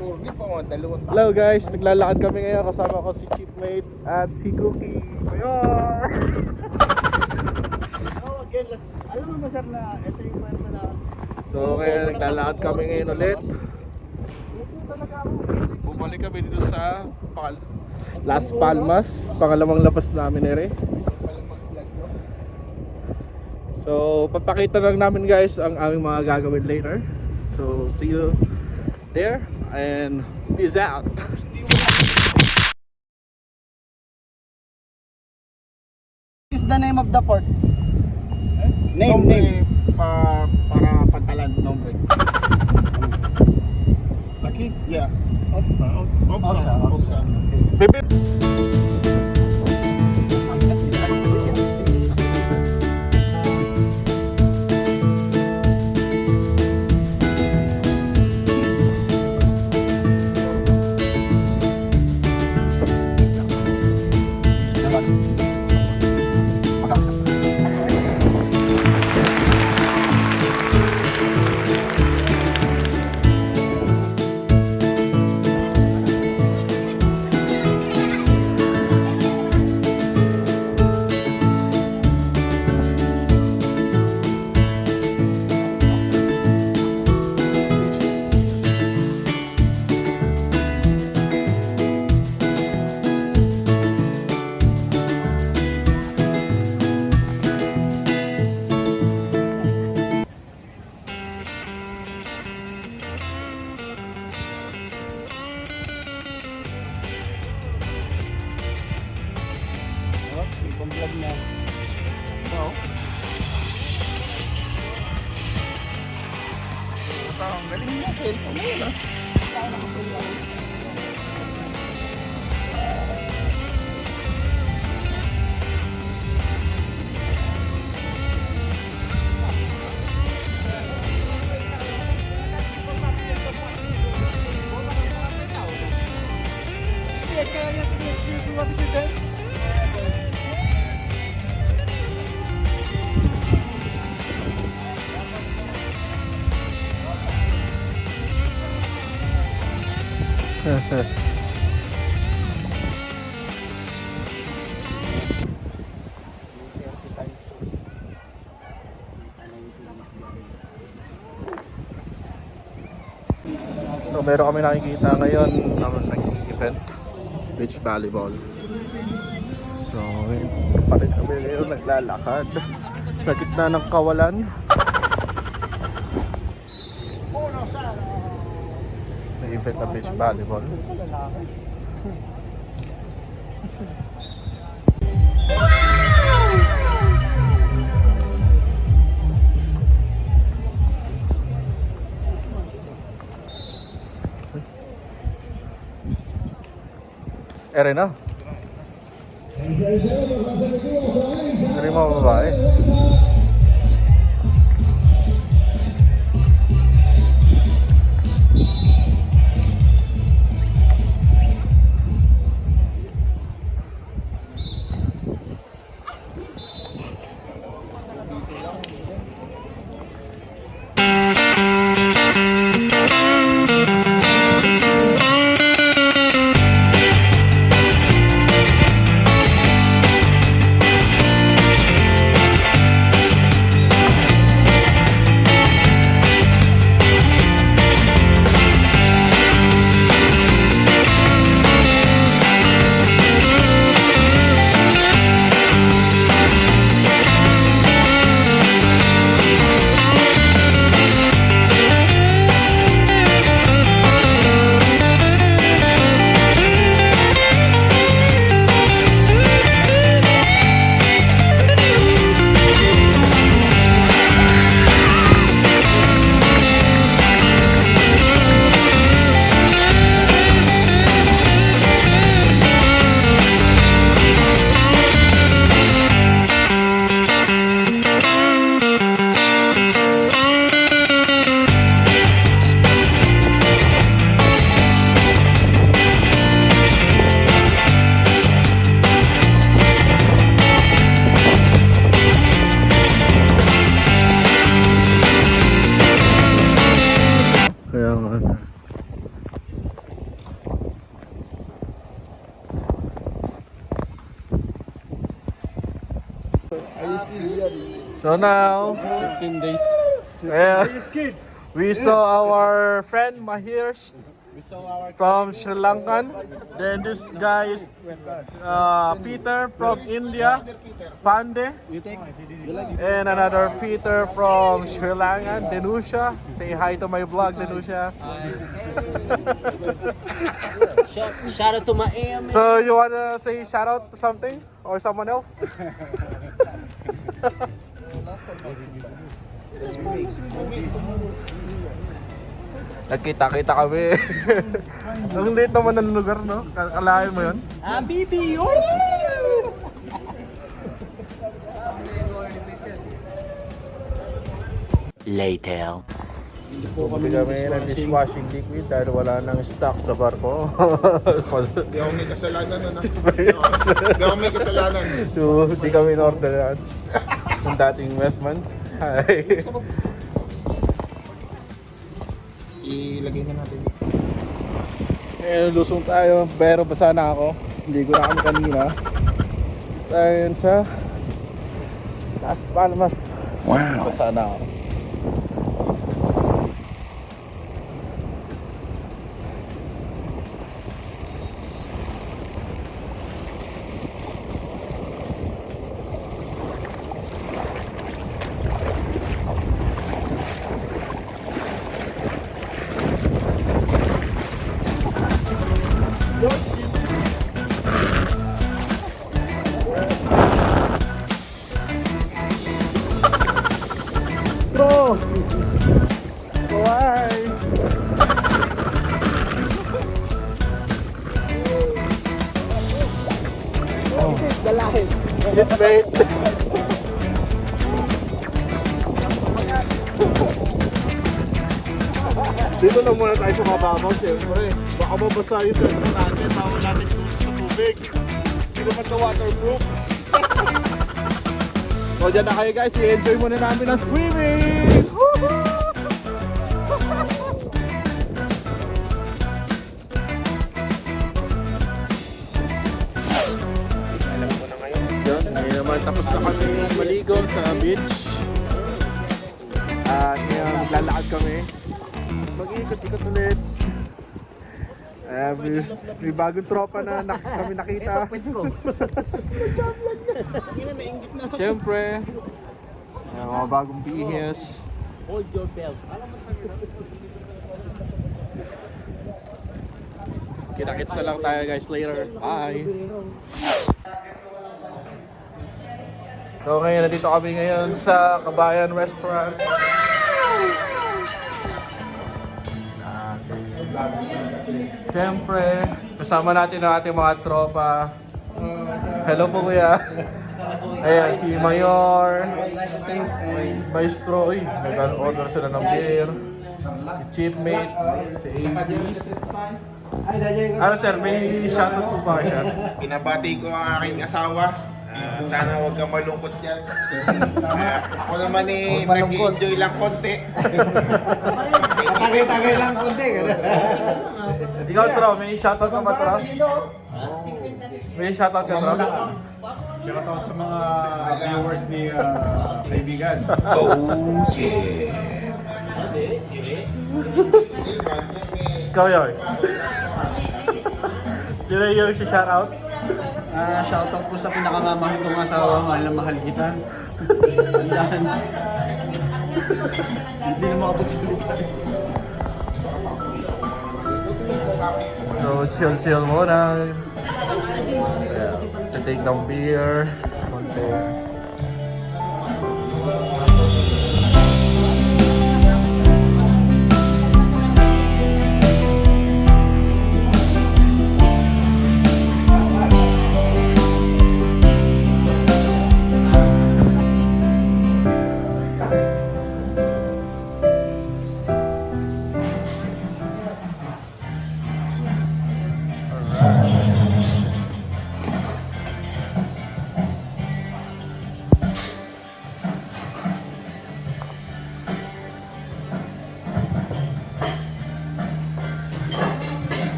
Surely pa mga dalawang Hello guys, naglalakad kami ngayon. Kasama ko si Chipmate at si Cookie. Ayan! Oh, again, alam mo ba sir na ito yung puerto na So kaya naglalakad kami ngayon ulit. Upo talaga ako. Bumalik kami dito sa Las Palmas. Pangalawang labas namin ere. So papakita lang namin guys ang aming mga gagawin later. So see you there and peace out. Is the name of the port? Name. Para pantalan, nombre. Lucky? Yeah. Opsa. Baby. Itong vlog na. No. Ang galing mo, cellphone mo yun ah. So meron kami nakikita ngayon na nag-event, beach volleyball. So pa rin kami ngayon naglalakad sa gitna ng kawalan. May event na beach volleyball. Ere na. Ere mo babae. So now, 15 days. we saw our friend Mahir We saw our from Sri Lankan. Then this guy is Peter from India, Pande. you take you like And another Peter from Sri Lanka, Denusha. Say hi to my vlog, Denusha. Shout out to my AM. So you wanna say shout out to something or someone else? Nagkita-kita kami. Ang liit naman ng lugar, no? Kalahin mo yun? Habibi! Later. Bumili kami ng dishwashing liquid dahil wala nang stock sa barko. Hindi ako may kasalanan, ano? Hindi ako may kasalanan. So, di kami in-orderan ng dating Westman. Hi. Ilagay na natin. Ngayon, lusong tayo. Pero basa na ako. Hindi ko na kami kanina. Tayo sa Las Palmas. Wow. Basa na ako. Bro! Why? Dalahin. Chitmate! Dito na muna tayo sa mababaw, siyempre. Baka mabasa yung cellphone natin, bawal natin susok sa tubig. Hindi naman na waterproof. So dyan na kayo guys, i-enjoy muna namin ang swimming! Woohoo! Yun, ngayon naman tapos na kami maligo sa beach. At ngayon maglalakad kami. Mag-ikot-ikot ulit. May bagong tropa na kami nakita. Siyempre, mga bagong bihis. Hold your belt. Kita-kits na lang tayo guys later. Bye! So ngayon, nandito kami ngayon sa Kabayan Restaurant. Siyempre, kasama natin ang ating mga tropa. Hello po kuya. Ayan, si Mayor, si Maestro, nag-order sila ng beer. Si Chipmate, si AB. Ano sir, may shoutout po ba kayo sir? Pinabati ko ang aking asawa. Sana huwag kang malungkot yan. Ako naman nag-enjoy lang konti. Tagay lang konti. Ikaw Tro, may shoutout ka ba Tro? May shoutout ka Tro? Shout out sa mga viewers ni kaibigan. Ikaw yours. Sino yung si shoutout? Shout out po sa pinakamamahal kong asawa, mahal na mahal kita. Tandaan. Hindi na makapagsalita. So chill muna. Take ng beer. Konti.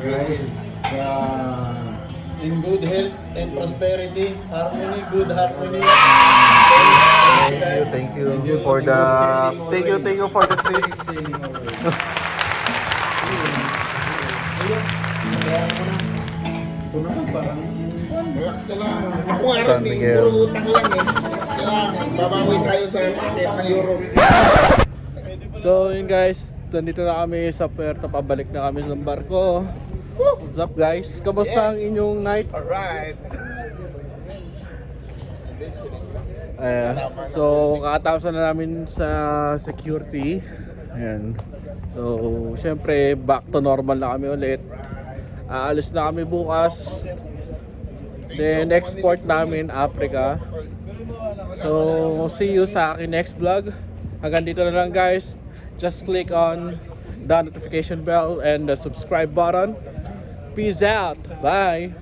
Guys, in good health and prosperity, harmony, good harmony. Thank you for the thank you for the trip. Ito naman parang Relax ka lang. Ako nga San rin eh, Miguel. puro utang lang eh. Relax ka lang. Babawi tayo sa market ng Europe. So yun guys, nandito na kami sa Puerto, pabalik na kami sa barko. What's up guys? Kamusta ang inyong night? Alright. So kakatapos na namin sa security. Ayan. So syempre back to normal na kami ulit. Aalis na kami bukas. Then export namin Africa. So see you sa akin next vlog. Hanggang dito na lang guys. Just click on the notification bell and the subscribe button. Peace out. Bye.